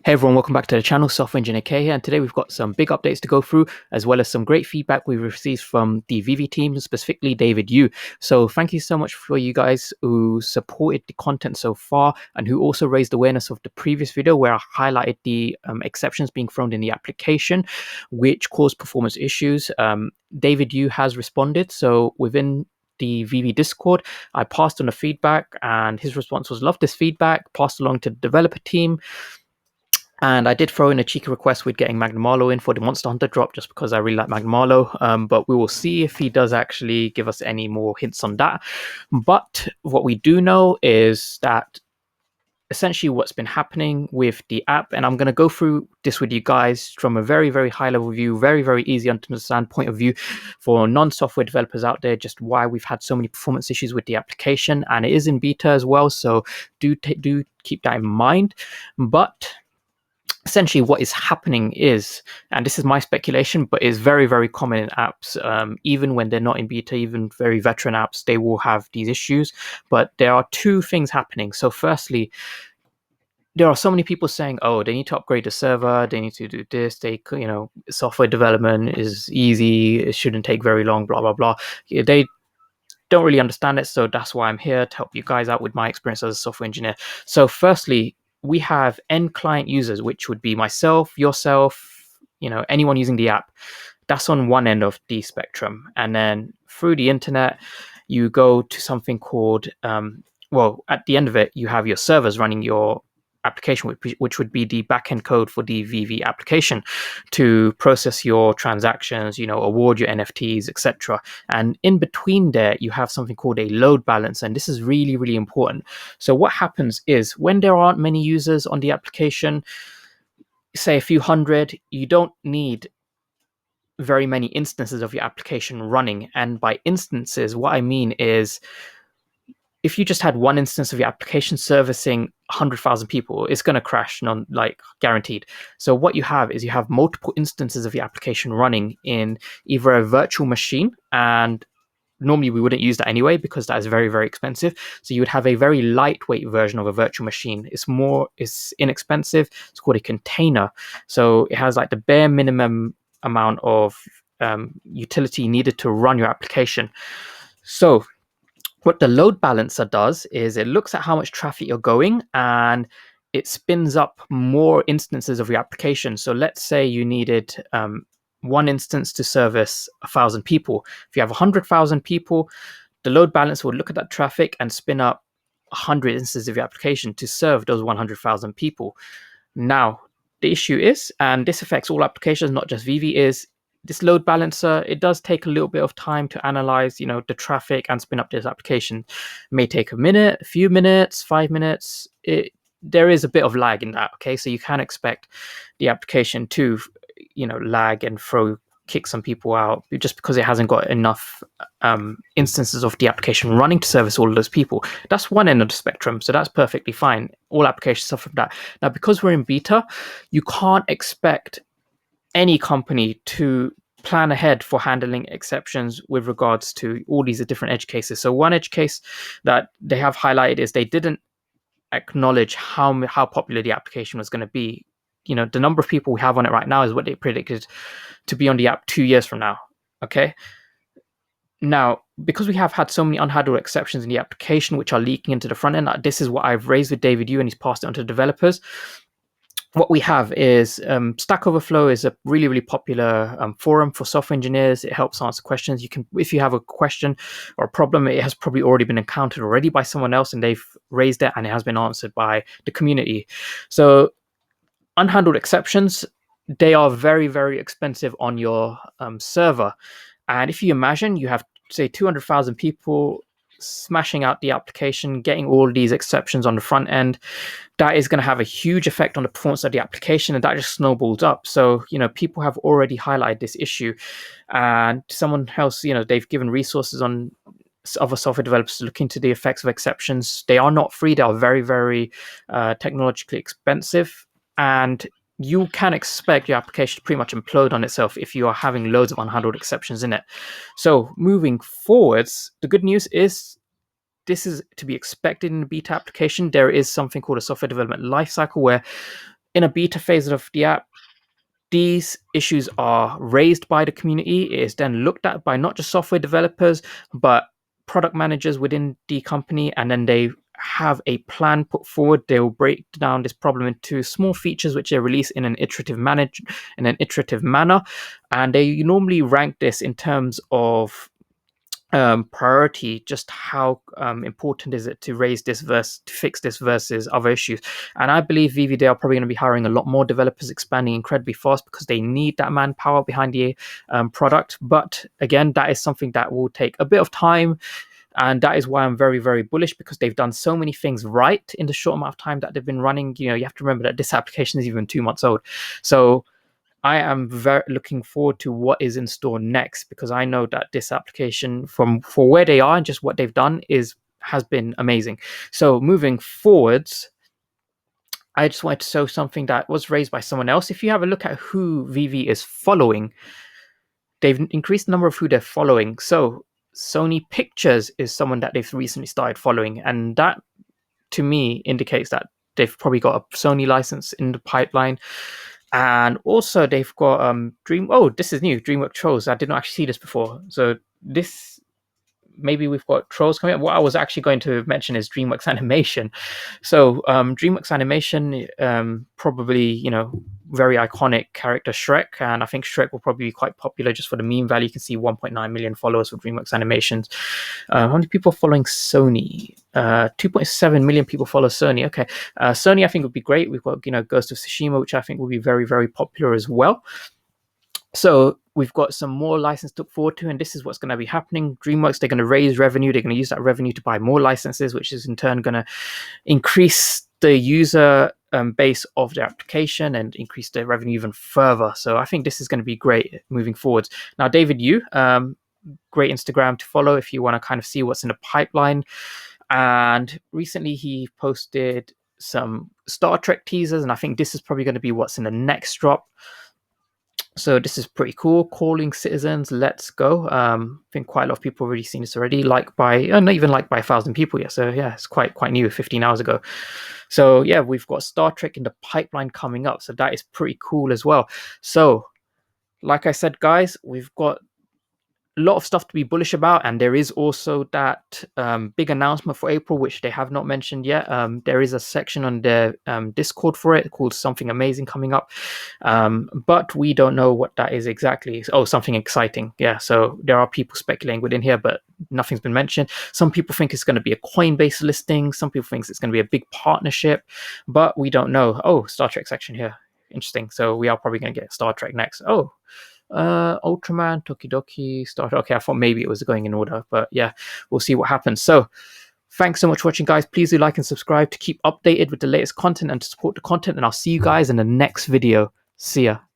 Hey everyone, welcome back to the channel. Software Engineer K here, and today we've got some big updates to go through, as well as some great feedback we've received from the VeVe team, specifically David Yu. So thank you so much for you guys who supported the content so far, and who also raised awareness of the previous video where I highlighted the exceptions being thrown in the application, which caused performance issues. David Yu has responded, so within the VeVe Discord, I passed on the feedback, and his response was, "Love this feedback," passed along to the developer team. And I did throw in a cheeky request with getting Magnum Marlowe in for the Monster Hunter drop, just because I really like Magnum Marlowe. But we will see if he does actually give us any more hints on that. But what we do know is that essentially what's been happening with the app, and I'm going to go through this with you guys from a very, very high level view, very, very easy to understand point of view for non-software developers out there, just why we've had so many performance issues with the application. And it is in beta as well, so do keep that in mind. But essentially what is happening is, and this is my speculation, but is very, very common in apps, even when they're not in beta, even very veteran apps, they will have these issues. But there are two things happening. So firstly, there are so many people saying, oh, they need to upgrade the server, they need to do this, software development is easy, it shouldn't take very long, blah, blah, blah. They don't really understand it, so that's why I'm here to help you guys out with my experience as a software engineer. So firstly, we have end client users, which would be myself, yourself, anyone using the app. That's on one end of the spectrum. And then through the internet, you go to something called, at the end of it, you have your servers running your application, which would be the backend code for the VeVe application to process your transactions, award your NFTs, etc. And in between there, you have something called a load balancer, and this is really, really important. So what happens is when there aren't many users on the application, say a few hundred, you don't need very many instances of your application running. And by instances, what I mean is, if you just had one instance of your application servicing 100,000 people, it's going to crash, guaranteed. So what you have is you have multiple instances of your application running in either a virtual machine, and normally we wouldn't use that anyway because that is very, very expensive. So you would have a very lightweight version of a virtual machine. It's inexpensive. It's called a container. So it has like the bare minimum amount of utility needed to run your application. So what the load balancer does is it looks at how much traffic you're going, and it spins up more instances of your application. So let's say you needed one instance to service 1,000 people. If you have 100,000 people, the load balancer would look at that traffic and spin up 100 instances of your application to serve those 100,000 people. Now, the issue is, and this affects all applications, not just VeVe, is this load balancer, it does take a little bit of time to analyze, the traffic and spin up this application. It may take a minute, a few minutes, 5 minutes. There is a bit of lag in that, okay? So you can expect the application to, lag and kick some people out just because it hasn't got enough instances of the application running to service all of those people. That's one end of the spectrum, so that's perfectly fine. All applications suffer from that. Now, because we're in beta, you can't expect any company to plan ahead for handling exceptions with regards to all these different edge cases. So one edge case that they have highlighted is they didn't acknowledge how popular the application was going to be. The number of people we have on it right now is what they predicted to be on the app 2 years from now. Okay. Now, because we have had so many unhandled exceptions in the application, which are leaking into the front end, this is what I've raised with David Yu, and he's passed it on to the developers. What we have is Stack Overflow is a really, really popular forum for software engineers. It helps answer questions. You can, if you have a question or a problem, it has probably already been encountered already by someone else, and they've raised it, and it has been answered by the community. So unhandled exceptions, they are very, very expensive on your server. And if you imagine you have, say, 200,000 people smashing out the application, getting all these exceptions on the front end, that is going to have a huge effect on the performance of the application, and that just snowballs up. So, people have already highlighted this issue, and someone else, they've given resources on other software developers to look into the effects of exceptions. They are not free. They are very, very technologically expensive, and you can expect your application to pretty much implode on itself if you are having loads of unhandled exceptions in it. So moving forwards, the good news is this is to be expected in a beta application. There is something called a software development lifecycle where in a beta phase of the app, these issues are raised by the community. It is then looked at by not just software developers, but product managers within the company, and then they have a plan put forward. They will break down this problem into small features, which they release in an iterative manner, and they normally rank this in terms of priority, just how important is it to raise this to fix this versus other issues. And I believe VeVe, they are probably going to be hiring a lot more developers, expanding incredibly fast because they need that manpower behind the product. But again, that is something that will take a bit of time, and that is why I'm very, very bullish, because they've done so many things right in the short amount of time that they've been running. You have to remember that this application is even 2 months old. So I am very looking forward to what is in store next, because I know that this application, for where they are and just what they've done, has been amazing. So moving forwards, I just wanted to show something that was raised by someone else. If you have a look at who VeVe is following, they've increased the number of who they're following. So Sony Pictures is someone that they've recently started following, and that to me indicates that they've probably got a Sony license in the pipeline. And also they've got this is new, DreamWorks Trolls. I did not actually see this before. So this, maybe we've got Trolls coming up. What I was actually going to mention is DreamWorks Animation. So DreamWorks Animation, probably, very iconic character Shrek, and I think Shrek will probably be quite popular just for the meme value. You can see 1.9 million followers for DreamWorks Animations. How many people are following Sony? 2.7 million people follow Sony. Okay, Sony I think would be great. We've got Ghost of Tsushima, which I think will be very, very popular as well. So we've got some more license to look forward to, and this is what's going to be happening. DreamWorks, they're going to raise revenue. They're going to use that revenue to buy more licenses, which is in turn going to increase the user base of their application and increase their revenue even further. So I think this is going to be great moving forwards. Now, David Yu, great Instagram to follow if you want to kind of see what's in the pipeline. And recently he posted some Star Trek teasers, and I think this is probably going to be what's in the next drop. So this is pretty cool. Calling Citizens, let's go. I think quite a lot of people have already seen this already, not even liked by 1,000 people yet. So yeah, it's quite new, 15 hours ago. So yeah, we've got Star Trek in the pipeline coming up. So that is pretty cool as well. So like I said, guys, we've got a lot of stuff to be bullish about, and there is also that big announcement for April, which they have not mentioned yet. There is a section on their Discord for it called Something Amazing coming up, but we don't know what that is exactly. Oh, something exciting. Yeah, so there are people speculating within here, but nothing's been mentioned. Some people think it's going to be a Coinbase listing. Some people think it's going to be a big partnership, but we don't know. Oh, Star Trek section here. Interesting. So we are probably going to get Star Trek next. Oh, Ultraman, Tokidoki, Star Trek. Okay, I thought maybe it was going in order, but yeah, we'll see what happens. So thanks so much for watching, guys. Please do like and subscribe to keep updated with the latest content and to support the content, and I'll see you guys in the next video. See ya.